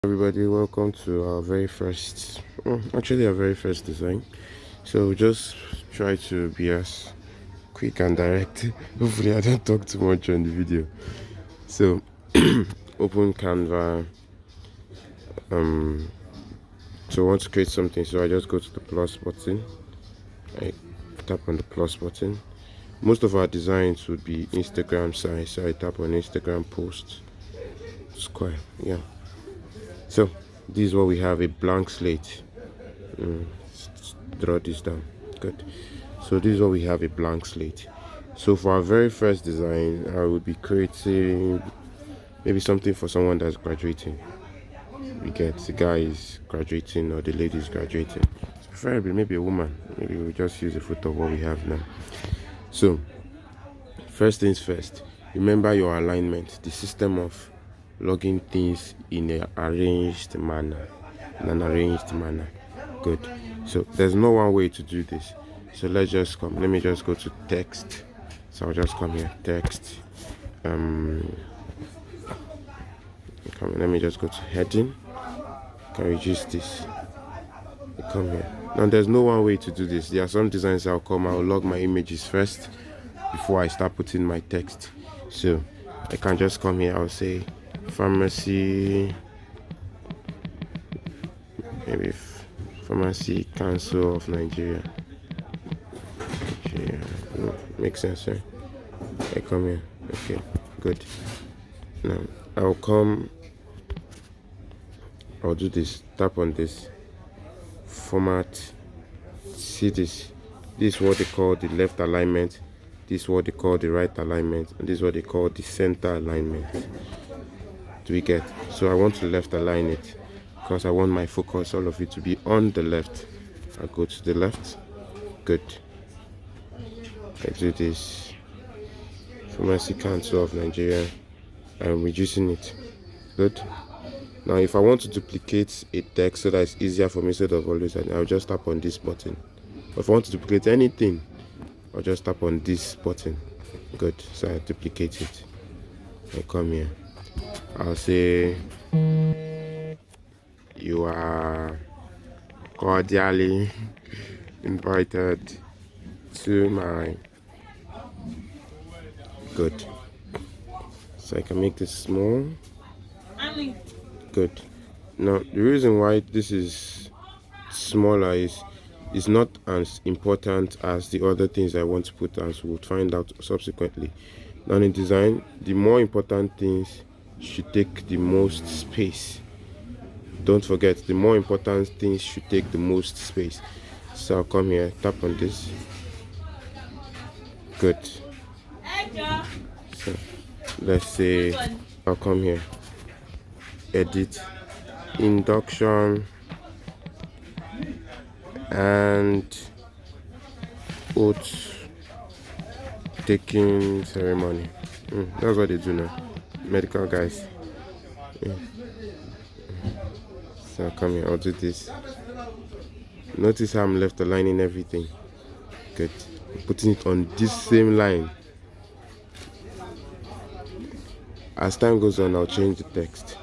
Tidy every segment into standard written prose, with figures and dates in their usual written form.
Everybody, welcome to our very first, our very first design. So just try to be as quick and direct. Hopefully I don't talk too much on the video. So open Canva. So I want to create something, so I just go to the plus button. I tap on the plus button. Most of our designs would be Instagram size, so I tap on Instagram post square. Yeah. So this is what we have, a blank slate. Draw this down. Good. So this is what we have, a blank slate. So for our very first design, I would be creating maybe something for someone that's graduating. We get the guy is graduating or the lady is graduating. Preferably maybe a woman. Maybe we'll just use a photo of what we have now. So first things first, remember your alignment, the system of logging things in an arranged manner. Good. So there's no one way to do this. So let me just go to text. So I'll just come here, text. Let me just go to heading. Can reduce this. Come here. Now there's no one way to do this. There are some designs I'll log my images first before I start putting my text. So I can just come here, I'll say pharmacy, maybe Pharmacy Council of Nigeria. Makes sense, right? I come here. Okay, good. Now I'll do this. Tap on this. Format. See this. This is what they call the left alignment. This is what they call the right alignment. And this is what they call the center alignment. Do we get? So I want to left align it because I want my focus, all of it, to be on the left. I'll go to the left. Good. I do this. Pharmacy Council of Nigeria. I'm reducing it. Good. Now if I want to duplicate a text so that it's easier for me instead of always, I'll just tap on this button. If I want to duplicate anything, I'll just tap on this button. Good. So I duplicate it. I come here. I'll say you are cordially invited to my. Good. So I can make this small. Good. Now the reason why this is smaller is not as important as the other things I want to put, as we'll find out subsequently. Now in design, the more important things should take the most space. Don't forget, the more important things should take the most space. So I'll come here, tap on this. Good. So let's say I'll come here, edit, induction, and oath taking ceremony. That's what they do now, medical guys. So I'll come here, I'll do this. Notice how I'm left aligning everything. Good. I'm putting it on this same line. As time goes on, I'll change the text.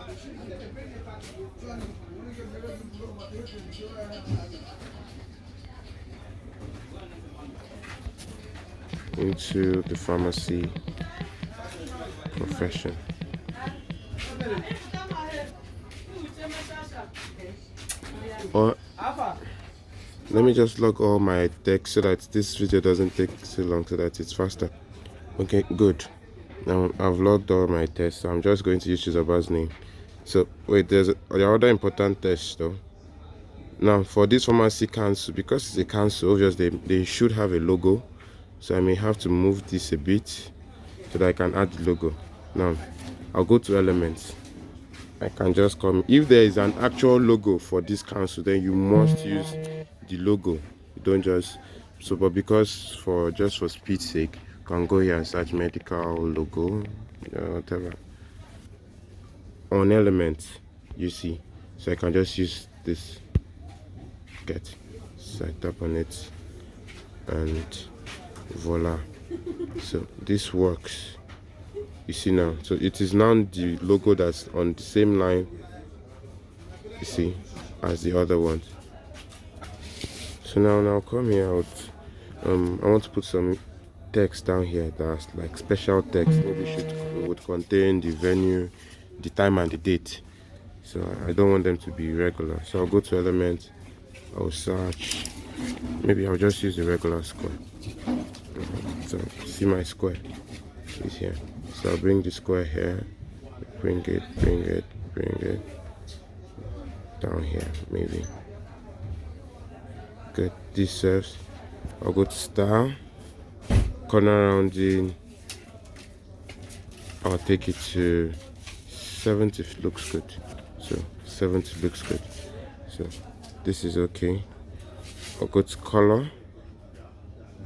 Into the pharmacy profession. Or let me just log all my text so that this video doesn't take so long, so that it's faster. Okay, good. Now I've logged all my tests, so I'm just going to use Chizoba's name. So wait, there's other important test though. Now for this pharmacy council, because it's a council, obviously they should have a logo. So I may have to move this a bit so that I can add the logo. Now I'll go to elements. I can just come. If there is an actual logo for this council, then you must use the logo. You don't just but because for speed's sake, you can go here and search medical logo, whatever. On elements, you see. So I can just use this. Get. So I tap on it and voila. So this works. You see now, so it is now the logo that's on the same line you see, as the other ones. So now come here out. I want to put some text down here that's like special text. Maybe would contain the venue, the time and the date. So I don't want them to be regular. So I'll go to element, I'll search. Maybe I'll just use the regular square. So see my square is here. So I'll bring the square here, bring it down here, maybe. Good, this serves. I'll go to style, corner rounding. I'll take it to 70 if it looks good. So 70 looks good. So this is okay. I'll go to color.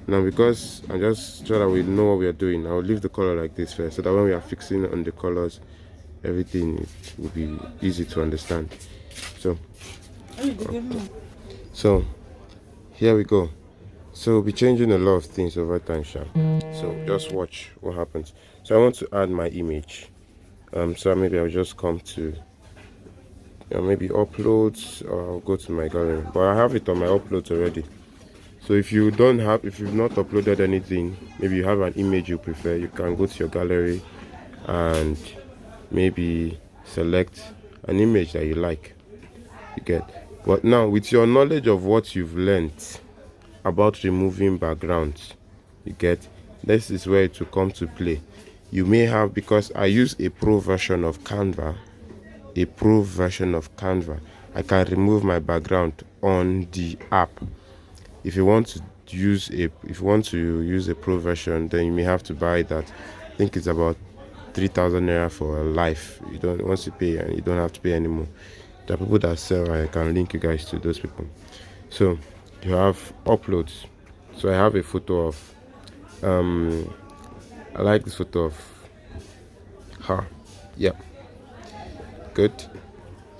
Now, because I'm just sure that we know what we are doing, I'll leave the color like this first, so that when we are fixing on the colors, everything will be easy to understand. So here we go. So we'll be changing a lot of things over time, Sha. So just watch what happens. So I want to add my image. So maybe I'll just come to maybe uploads, or I'll go to my gallery. But I have it on my uploads already. So if you've not uploaded anything, maybe you have an image you prefer, you can go to your gallery and maybe select an image that you like. You get. But now, with your knowledge of what you've learned about removing backgrounds, you get, this is where it will come to play. You may have, because I use a pro version of Canva, I can remove my background on the app. If you want to use a pro version, then you may have to buy that. I think it's about 3,000 naira for a life. You don't, once you pay, and you don't have to pay anymore. There are people that sell. I can link you guys to those people. So you have uploads. So I have a photo of I like this photo of her. Yeah, good.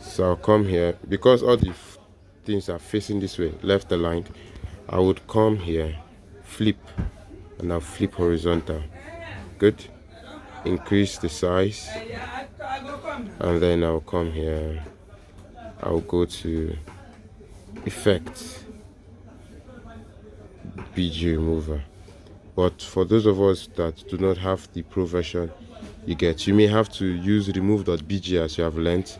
So I'll come here, because all the things are facing this way, left aligned. I would come here, flip, and I'll flip horizontal. Good. Increase the size, and then I'll come here. I'll go to effects, BG remover. But for those of us that do not have the pro version, you may have to use remove.bg as you have learned,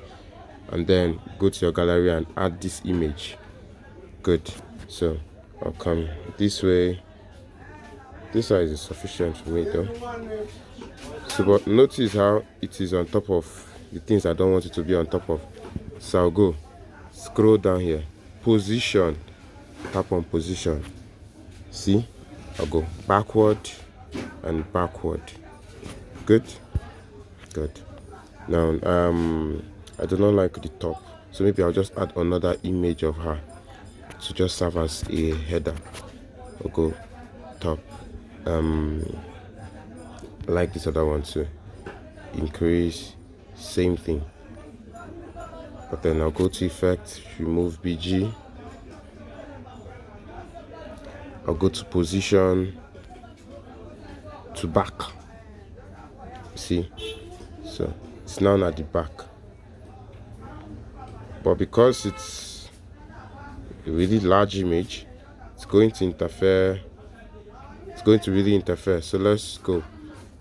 and then go to your gallery and add this image. Good. So I'll come this way. This size is sufficient for me though. So but notice how it is on top of the things I don't want it to be on top of. So I'll go scroll down here, position, tap on position. See, I'll go backward and backward. Good. Now I do not like the top, so maybe I'll just add another image of her to just serve as a header. I'll go top. I like this other one too. Increase, same thing. But then I'll go to effect, remove BG. I'll go to position, to back. See, so it's now at the back. But because it's a really large image, it's going to interfere. It's going to really interfere. So let's go.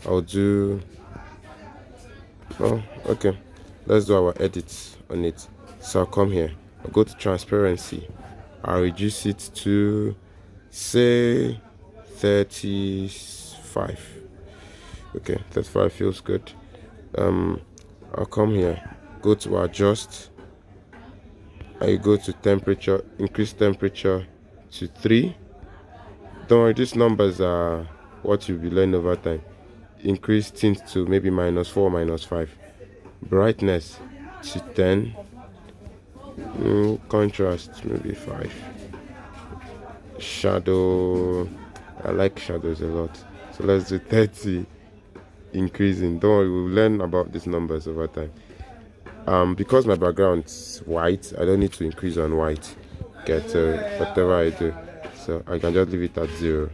I'll do. Oh, okay. Let's do our edits on it. So I'll come here. I'll go to transparency. I'll reduce it to, say, 35. Okay, 35 feels good. I'll come here. Go to adjust. I go to temperature. Increase temperature to 3. Don't worry, these numbers are what you'll be learning over time. Increase tint to maybe -4, -5. Brightness to 10. Contrast maybe 5. Shadow, I like shadows a lot, so let's do 30. Increasing. Don't worry, we'll learn about these numbers over time. Because my background is white, I don't need to increase on white. Get whatever I do, so I can just leave it at 0.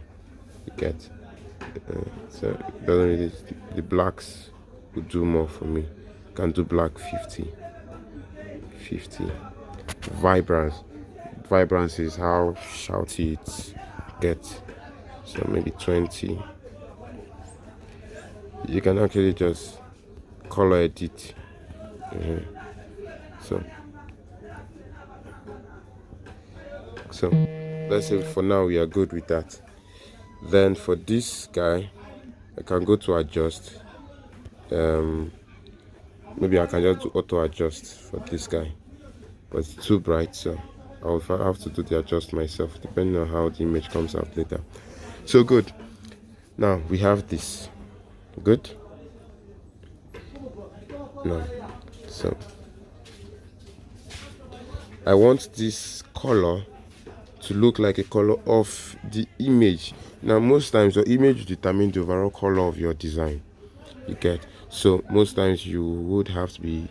You get so it doesn't really, the blacks will do more for me. Can do black 50. vibrance. Vibrance is how shouty it gets. So maybe 20. You can actually just color edit. So let's say for now we are good with that. Then for this guy, I can go to adjust. Maybe I can just do auto adjust for this guy, but it's too bright, so I'll have to do the adjust myself depending on how the image comes out later. So good. Now we have this. Good. Now, so I want this color to look like a color of the image. Now most times your image determines the overall color of your design, you get. So most times you would have to be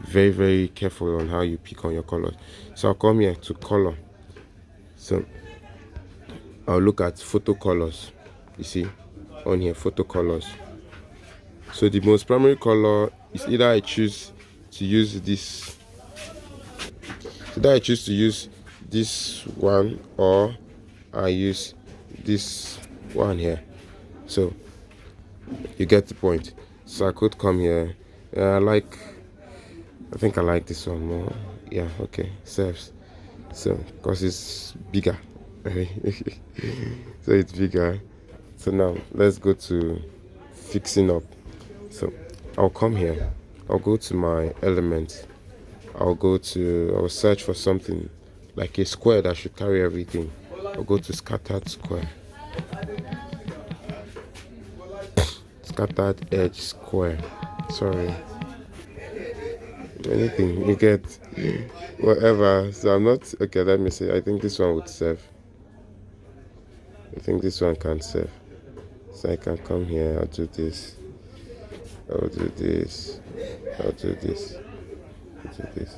very, very careful on how you pick on your colors. So I'll come here to color. So I'll look at photo colors. You see on here, photo colors. So the most primary color is either I choose to use this, one, or I use this one here. So you get the point. So I could come here. I think I like this one more. Yeah, okay, serves. So because it's bigger. So it's bigger. So now let's go to fixing up. So I'll come here, I'll go to my element, I'll search for something like a square that should carry everything. I'll go to scattered square, scattered edge square, sorry, anything you get, whatever. So I'm not okay. Let me see. I think this one would serve. I think this one can serve. So I can come here, I'll do this, I'll do this, I'll do this, I'll do this.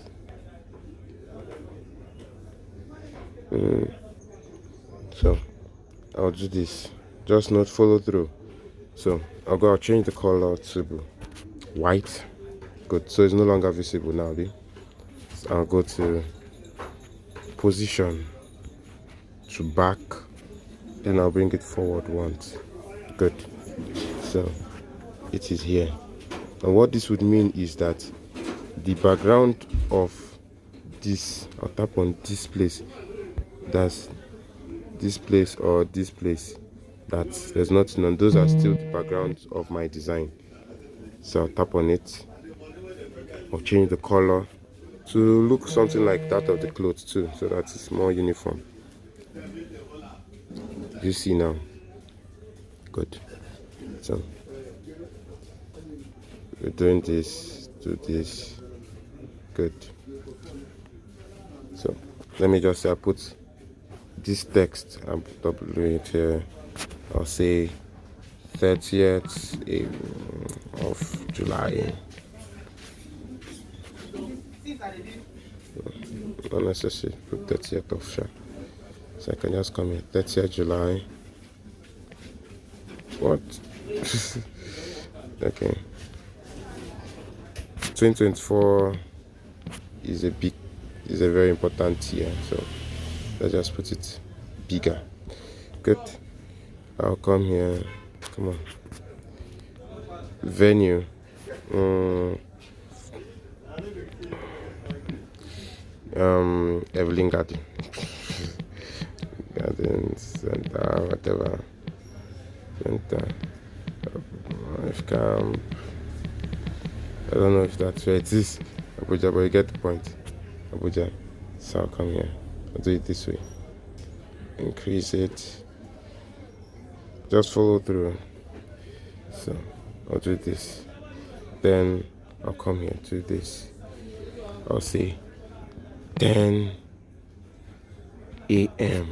So I'll do this, just not follow through. So I'll change the color to white. Good. So it's no longer visible now. So I'll go to position to back, then I'll bring it forward once. Good. So it is here. And what this would mean is that the background of this, I'll tap on this place, that's this place or this place, that there's nothing on, those are still the backgrounds of my design. So I'll tap on it, I'll change the color to look something like that of the clothes too, so that it's more uniform. You see now. Good. So we're doing this, do this. Good. So let me just say I put this text, I'll double it here. I'll say 30th of July. Not necessary put 30th of July. So I can just come here, 30th July. What? Okay. 2024 is a very important year, so let's just put it bigger. Good. I'll come here. Come on. Venue. Evelyn Garden. Garden Center, whatever. Center. Camp. I don't know if that's where it is. Abuja, but you get the point. Abuja. So I'll come here. I'll do it this way. Increase it. Just follow through. So I'll do this. Then I'll come here to this. I'll say 10 a.m.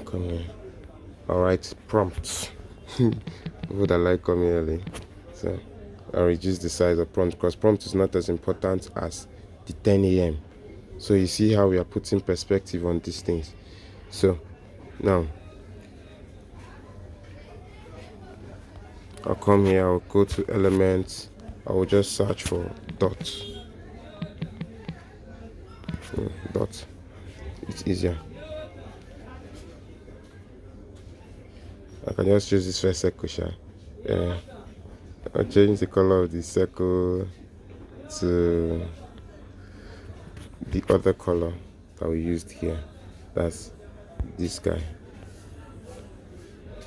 Come here. All right, prompts. People that like coming early. So I'll reduce the size of prompt because prompt is not as important as the 10 a.m. So you see how we are putting perspective on these things. So now I'll come here, I'll go to elements, I will just search for dots. Dots. It's easier. I can just choose this first circle. I'll change the color of the circle to the other color that we used here. That's this guy.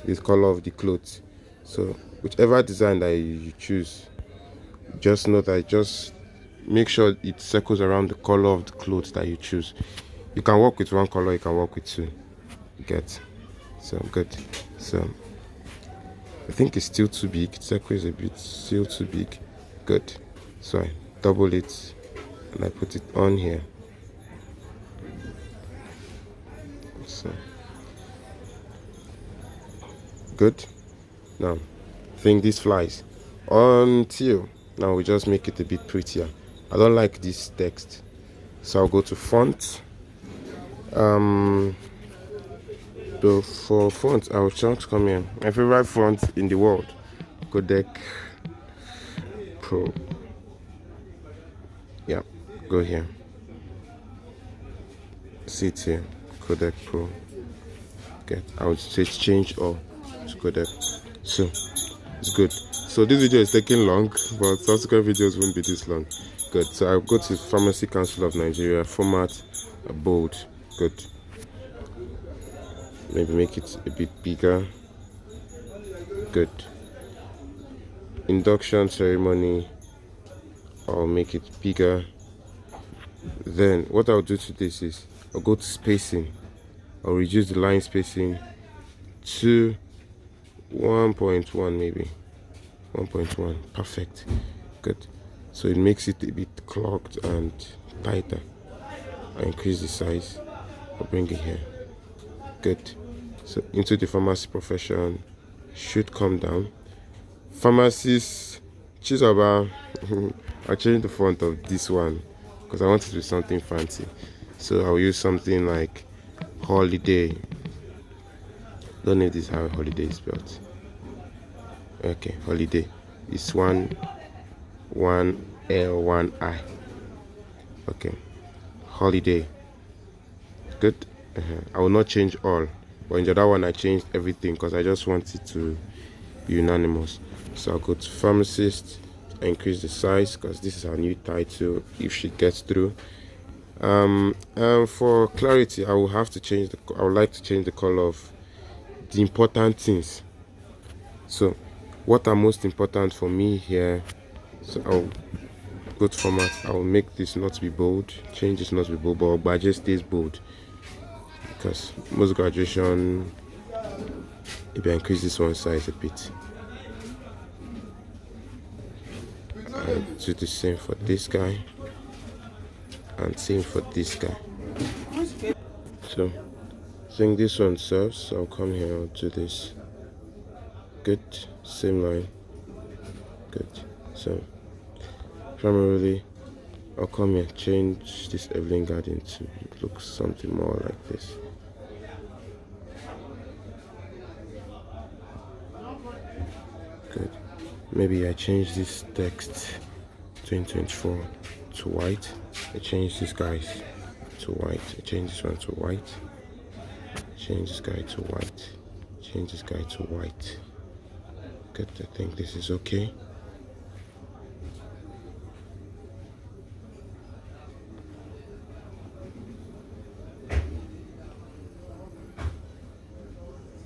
This color of the clothes. So whichever design that you choose, just know that just make sure it circles around the color of the clothes that you choose. You can work with one color, you can work with two. You get? So good. So I think it's still too big. Circle is a bit still too big. Good. So I double it and I put it on here. So good. Now I think this flies until now we just make it a bit prettier. I don't like this text, so I'll go to font. For font, I'll just come here. My favorite font in the world, Codec Pro. Yeah, go here. See it here, Codec Pro. Okay, I would say change all to Codec. So it's good. So this video is taking long, but subsequent videos won't be this long. Good. So I'll go to Pharmacy Council of Nigeria, format bold. Good. Maybe make it a bit bigger. Good. Induction ceremony, I'll make it bigger. Then what I'll do to this is I'll go to spacing. I'll reduce the line spacing to 1.1, maybe 1.1. Perfect. Good. So it makes it a bit clogged and tighter. I increase the size. I'll bring it here. Good. So into the pharmacy profession should come down. Pharmacist Chizaba. I'll change the font of this one because I want it to be something fancy. So I'll use something like holiday. Don't know if this is how holiday is spelled. Okay, holiday. It's one L, one I. Okay, holiday. Good. I will not change all, but in the other one I changed everything because I just want it to be unanimous. So I'll go to pharmacist, increase the size because this is our new title if she gets through. And for clarity, I will have to change I would like to change the color of the important things. So what are most important for me here? So I'll go to format. I will make this not to be bold, change this not to be bold, but just stays bold because most graduation, maybe I increase this one size a bit. I do the same for this guy and same for this guy. So I think this one serves, so I'll come here and do this. Good. Same line. Good. So primarily I'll come here, change this Evelyn Garden to look something more like this. Good. Maybe I change this text 2024 to white. I change this guys to white. I change this one to white. Change this guy to white. Change this guy to white. Good. I think this is okay.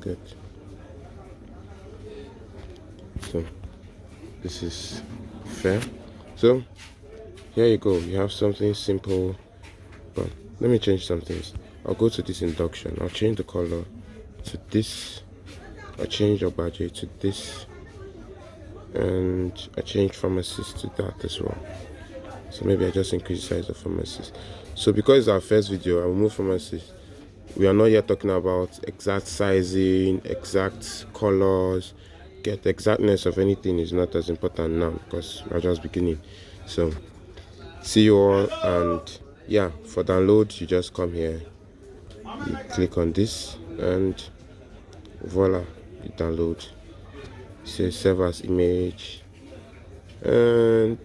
Good. So this is fair. So here you go. You have something simple, but let me change some things. I'll go to this induction. I'll change the color to this. I'll change your budget to this, and I change pharmacist to that as well. So maybe I just increase the size of pharmacist. So because it's our first video, I will move pharmacist. We are not yet talking about exact sizing, exact colors. get exactness of anything is not as important now because we're just beginning. So see you all, and yeah, for download you just come here, you click on this, and voila, you download. Say save as image, and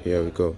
here we go.